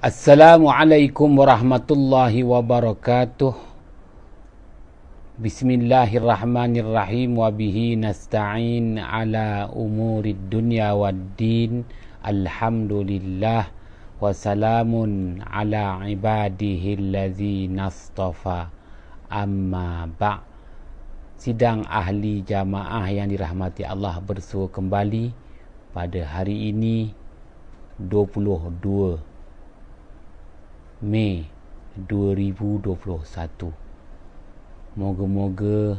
Assalamualaikum warahmatullahi wabarakatuh. Bismillahirrahmanirrahim. Wabihi nasta'in ala umurid dunya waddin. Alhamdulillah. Wassalamun ala ibadihi allazi nastafa. Amma ba'. Sidang ahli jamaah yang dirahmati Allah bersua kembali pada hari ini 22 Mei 2021. Moga-moga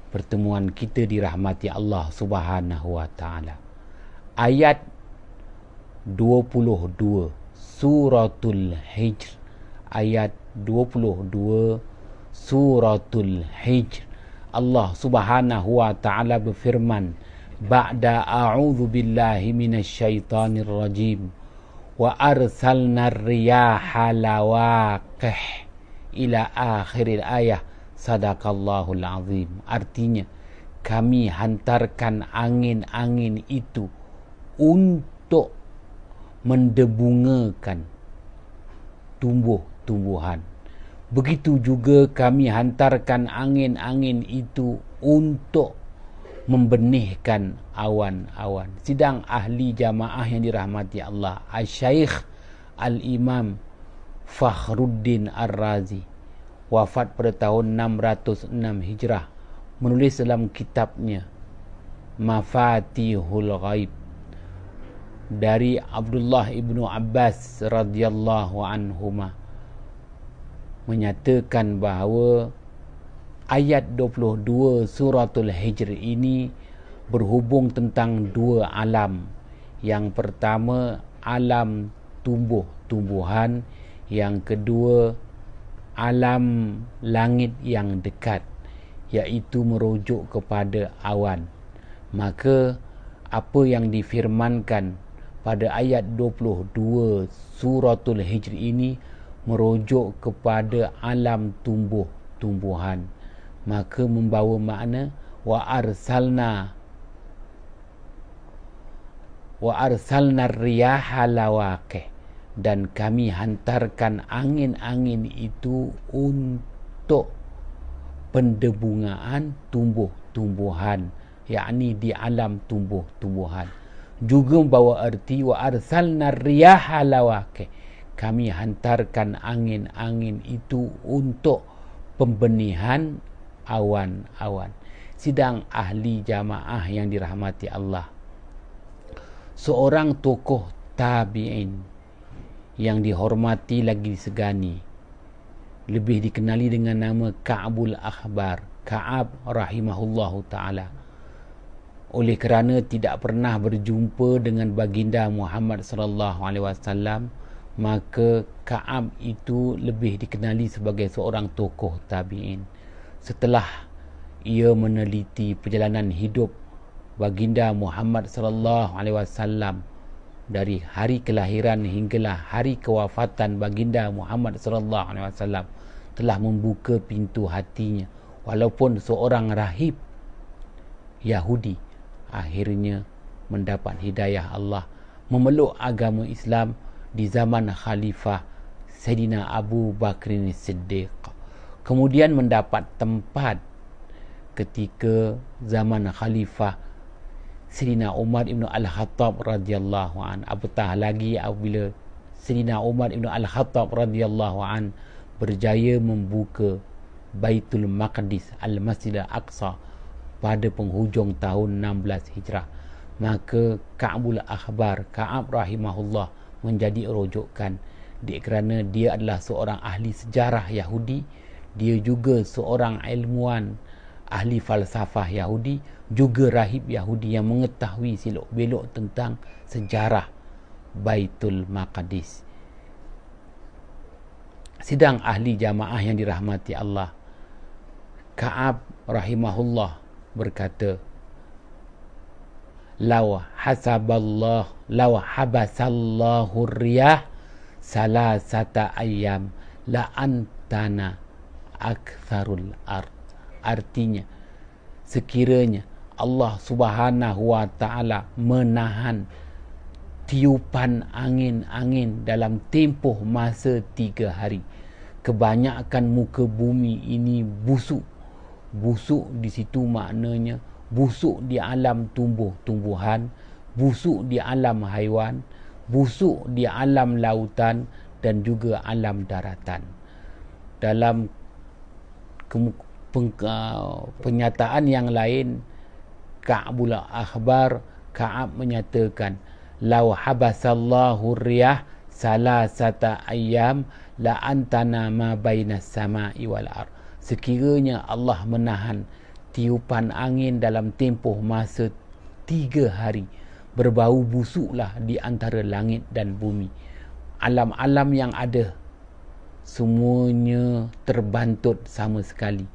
pertemuan kita dirahmati Allah Subhanahu wa taala. Ayat 22 Suratul Hijr. Ayat 22 Suratul Hijr. Allah Subhanahu wa taala berfirman, ba'da a'udzu billahi minasyaitonir rajim. Wa arsalna riyaha lawaqih ila akhiril ayah. Sadaqallahul azim. Artinya, kami hantarkan angin-angin itu untuk mendebungakan tumbuh-tumbuhan. Begitu juga kami hantarkan angin-angin itu untuk membenihkan awan-awan. Sidang ahli jamaah yang dirahmati Allah, Al-Syaikh Al-Imam Fakhruddin Ar-Razi wafat pada tahun 606 Hijrah, menulis dalam kitabnya Mafatihul Ghaib dari Abdullah ibnu Abbas radhiyallahu anhuma, menyatakan bahawa ayat 22 Suratul Hijr ini berhubung tentang dua alam. Yang pertama, alam tumbuh-tumbuhan. Yang kedua, alam langit yang dekat, iaitu merujuk kepada awan. Maka apa yang difirmankan pada ayat 22 Suratul Hijr ini merujuk kepada alam tumbuh-tumbuhan. Maka membawa makna wa arsalna riyaha lawaqih, dan kami hantarkan angin-angin itu untuk pendebungaan tumbuh-tumbuhan, yakni di alam tumbuh-tumbuhan. Juga membawa arti wa arsalna riyaha lawaqih, kami hantarkan angin-angin itu untuk pembenihan awan-awan. Sidang ahli jamaah yang dirahmati Allah, seorang tokoh tabi'in yang dihormati lagi disegani, lebih dikenali dengan nama Ka'bul Akhbar, Ka'ab rahimahullahu ta'ala, oleh kerana tidak pernah berjumpa dengan baginda Muhammad sallallahu alaihi wasallam, maka Ka'ab itu lebih dikenali sebagai seorang tokoh tabi'in. Setelah ia meneliti perjalanan hidup baginda Muhammad sallallahu alaihi wasallam dari hari kelahiran hinggalah hari kewafatan baginda Muhammad sallallahu alaihi wasallam, telah membuka pintu hatinya. Walaupun seorang rahib Yahudi, akhirnya mendapat hidayah Allah, memeluk agama Islam di zaman Khalifah Sayyidina Abu Bakrin Siddiq. Kemudian mendapat tempat ketika zaman Khalifah Sayyidina Umar ibn Al-Khattab radhiyallahu an. Apatah lagi apabila Sayyidina Umar ibn Al-Khattab radhiyallahu an berjaya membuka Baitul Maqdis Al-Masjid Al-Aqsa pada penghujung tahun 16 Hijrah, maka Ka'bul Akhbar, Ka'ab rahimahullah, menjadi rujukan kerana dia adalah seorang ahli sejarah Yahudi. Dia juga seorang ilmuwan ahli falsafah Yahudi, juga rahib Yahudi yang mengetahui silok belok tentang sejarah Baitul Maqdis. Sidang ahli jamaah yang dirahmati Allah, Ka'ab rahimahullah berkata, law habasallahu riyah salasata ayyam la antana aktsarul ard. Artinya, sekiranya Allah Subhanahu wa taala menahan tiupan angin-angin dalam tempoh masa 3 hari. Kebanyakan muka bumi ini busuk. Busuk di situ maknanya busuk di alam tumbuh-tumbuhan, busuk di alam haiwan, busuk di alam lautan dan juga alam daratan. Dalam penyataan yang lain, Ka'bul Akhbar, Ka'ab menyatakan, "Lau habasallahu riyah salasata ayyam la antana ma bainas sama'i wal ard." Sekiranya Allah menahan tiupan angin dalam tempoh masa 3 hari, berbau busuklah di antara langit dan bumi. Alam-alam yang ada semuanya terbantut sama sekali.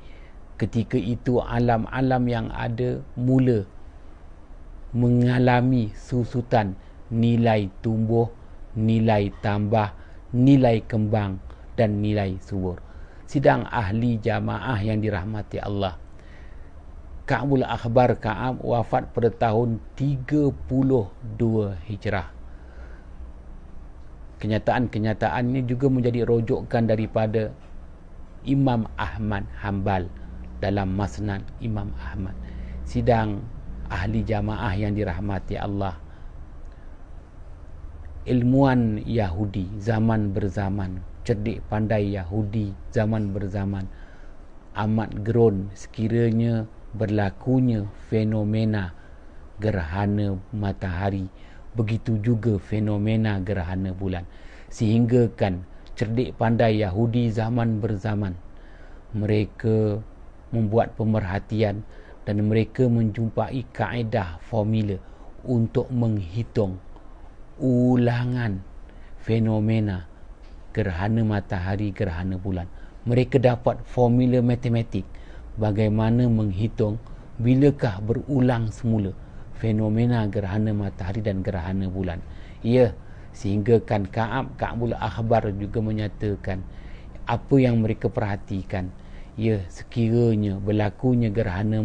Ketika itu alam-alam yang ada mula mengalami susutan nilai tumbuh, nilai tambah, nilai kembang dan nilai subur. Sidang ahli jamaah yang dirahmati Allah, Ka'bul Akhbar Ka'ab wafat pada tahun 32 Hijrah. Kenyataan-kenyataan ini juga menjadi rujukan daripada Imam Ahmad Hanbal dalam Masnad Imam Ahmad. Sidang ahli jamaah yang dirahmati Allah, ilmuwan Yahudi zaman berzaman, cerdik pandai Yahudi zaman berzaman amat gerun sekiranya berlakunya fenomena gerhana matahari, begitu juga fenomena gerhana bulan, sehingga kan cerdik pandai Yahudi zaman berzaman mereka membuat pemerhatian dan mereka menjumpai kaedah formula untuk menghitung ulangan fenomena gerhana matahari, gerhana bulan. Mereka dapat formula matematik bagaimana menghitung bilakah berulang semula fenomena gerhana matahari dan gerhana bulan. Ya, sehingga kan Ka'bul Akhbar juga menyatakan apa yang mereka perhatikan, ya, sekiranya berlakunya gerhana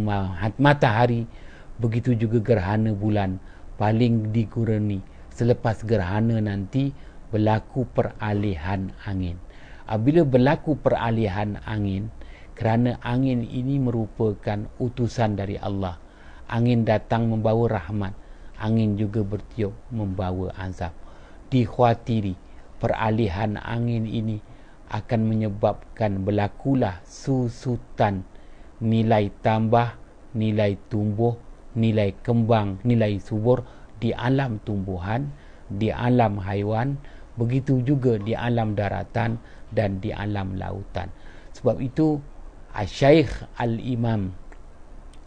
matahari, begitu juga gerhana bulan, paling dikurani selepas gerhana nanti berlaku peralihan angin. Apabila berlaku peralihan angin, kerana angin ini merupakan utusan dari Allah, angin datang membawa rahmat, angin juga bertiup membawa azab. Dikhawatiri peralihan angin ini akan menyebabkan berlakulah susutan nilai tambah, nilai tumbuh, nilai kembang, nilai subur di alam tumbuhan, di alam haiwan, begitu juga di alam daratan dan di alam lautan. Sebab itu Syaikh Al-Imam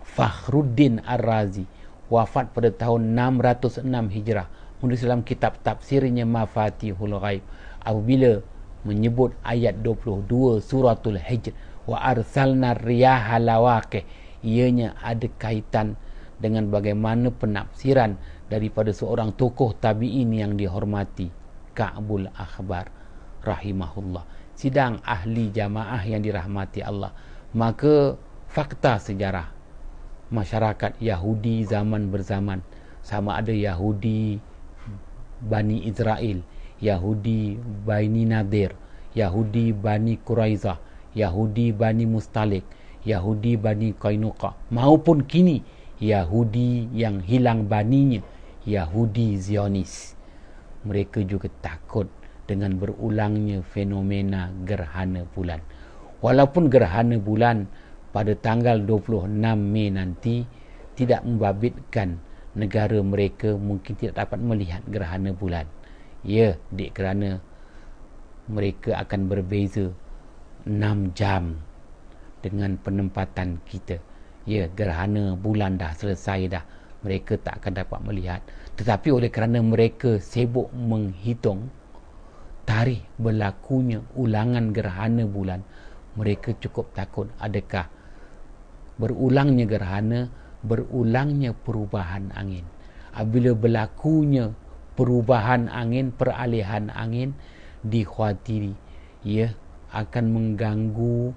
Fakhruddin Ar-Razi wafat pada tahun 606 Hijrah menulis dalam kitab tafsirnya Mafatihul Ghaib apabila menyebut ayat 22 suratul Hijr, wa arsalna riyaha lawaqih, ianya ada kaitan dengan bagaimana penafsiran daripada seorang tokoh tabi'in yang dihormati, Ka'bul Akhbar rahimahullah. Sidang ahli jamaah yang dirahmati Allah, maka fakta sejarah masyarakat Yahudi zaman berzaman, sama ada Yahudi Bani Israel, Yahudi Bani Nadir, Yahudi Bani Quraizah, Yahudi Bani Mustalik, Yahudi Bani Qainuqa, maupun kini Yahudi yang hilang baninya, Yahudi Zionis. Mereka juga takut dengan berulangnya fenomena gerhana bulan. Walaupun gerhana bulan pada tanggal 26 Mei nanti tidak membabitkan negara mereka mungkin tidak dapat melihat gerhana bulan. Ya, kerana mereka akan berbeza 6 jam dengan penempatan kita. Ya, gerhana bulan dah selesai dah, mereka tak akan dapat melihat. Tetapi oleh kerana mereka sibuk menghitung tarikh berlakunya ulangan gerhana bulan, mereka cukup takut adakah berulangnya gerhana, berulangnya perubahan angin. Apabila berlakunya perubahan angin, peralihan angin, dikhawatiri ia akan mengganggu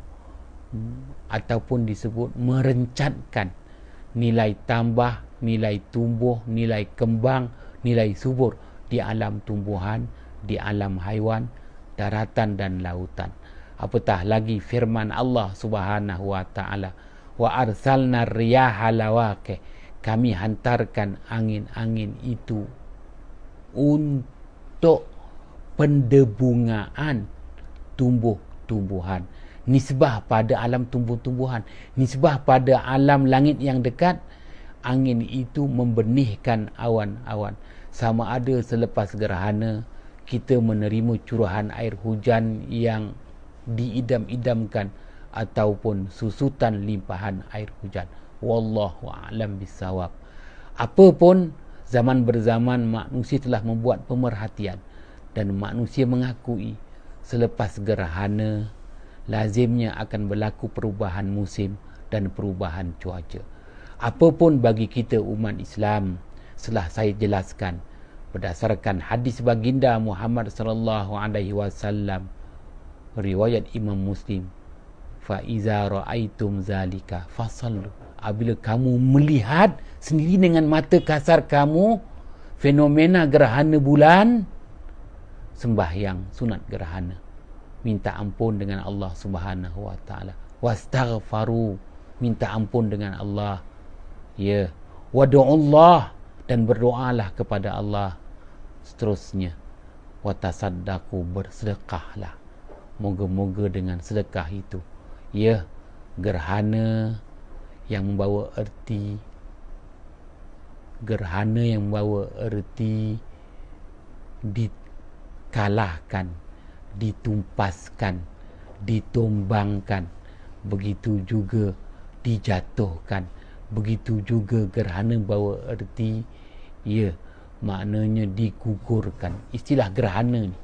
ataupun disebut merencatkan nilai tambah, nilai tumbuh, nilai kembang, nilai subur di alam tumbuhan, di alam haiwan, daratan dan lautan. Apatah lagi firman Allah Subhanahu wa taala, wa arsalna riyaha lawaqih, kami hantarkan angin-angin itu untuk pendebungaan tumbuh-tumbuhan. Nisbah pada alam tumbuh-tumbuhan, nisbah pada alam langit yang dekat. Angin itu membenihkan awan-awan. Sama ada selepas gerhana kita menerima curahan air hujan yang diidam-idamkan ataupun susutan limpahan air hujan. Wallahu a'lam bissawab. Apapun, zaman berzaman manusia telah membuat pemerhatian dan manusia mengakui selepas gerhana lazimnya akan berlaku perubahan musim dan perubahan cuaca. Apapun bagi kita umat Islam, setelah saya jelaskan berdasarkan hadis baginda Muhammad sallallahu alaihi wasallam riwayat Imam Muslim, fa iza raaitum zalika fasallu, apabila kamu melihat sendiri dengan mata kasar kamu fenomena gerhana bulan, sembahyang sunat gerhana, minta ampun dengan Allah Subhanahu wa taala, wastaghfaru, minta ampun dengan Allah, ya, wadu'ullah, dan berdoalah kepada Allah. Seterusnya, watasaddaqu, bersedekahlah. Moga-moga dengan sedekah itu, ya, gerhana yang membawa erti, dikalahkan, ditumpaskan, ditumbangkan. Begitu juga dijatuhkan. Begitu juga gerhana bawa erti, ya, maknanya digugurkan. Istilah gerhana ni,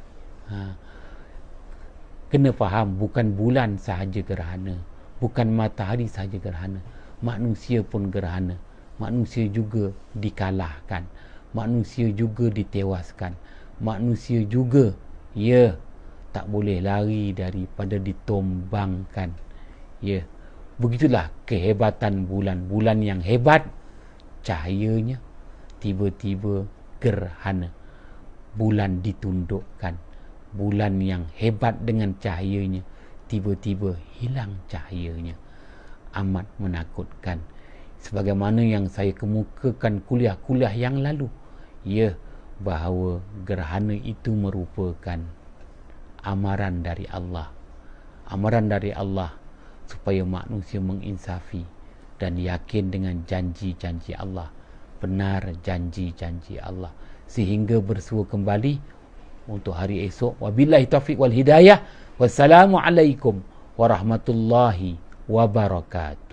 kena faham, bukan bulan sahaja gerhana, bukan matahari sahaja gerhana, manusia pun gerhana. Manusia juga dikalahkan, manusia juga ditewaskan, manusia juga, ya, tak boleh lari daripada ditumbangkan, ya. Begitulah kehebatan bulan. Bulan yang hebat, cahayanya tiba-tiba gerhana. Bulan ditundukkan. Bulan yang hebat dengan cahayanya, tiba-tiba hilang cahayanya. Amat menakutkan. Sebagaimana yang saya kemukakan kuliah-kuliah yang lalu, ya, bahawa gerhana itu merupakan amaran dari Allah. Amaran dari Allah supaya manusia menginsafi dan yakin dengan janji-janji Allah, benar janji-janji Allah, sehingga bersua kembali untuk hari esok. Wabillahi taufiq wal hidayah. Wassalamualaikum warahmatullahi wabarakatuh.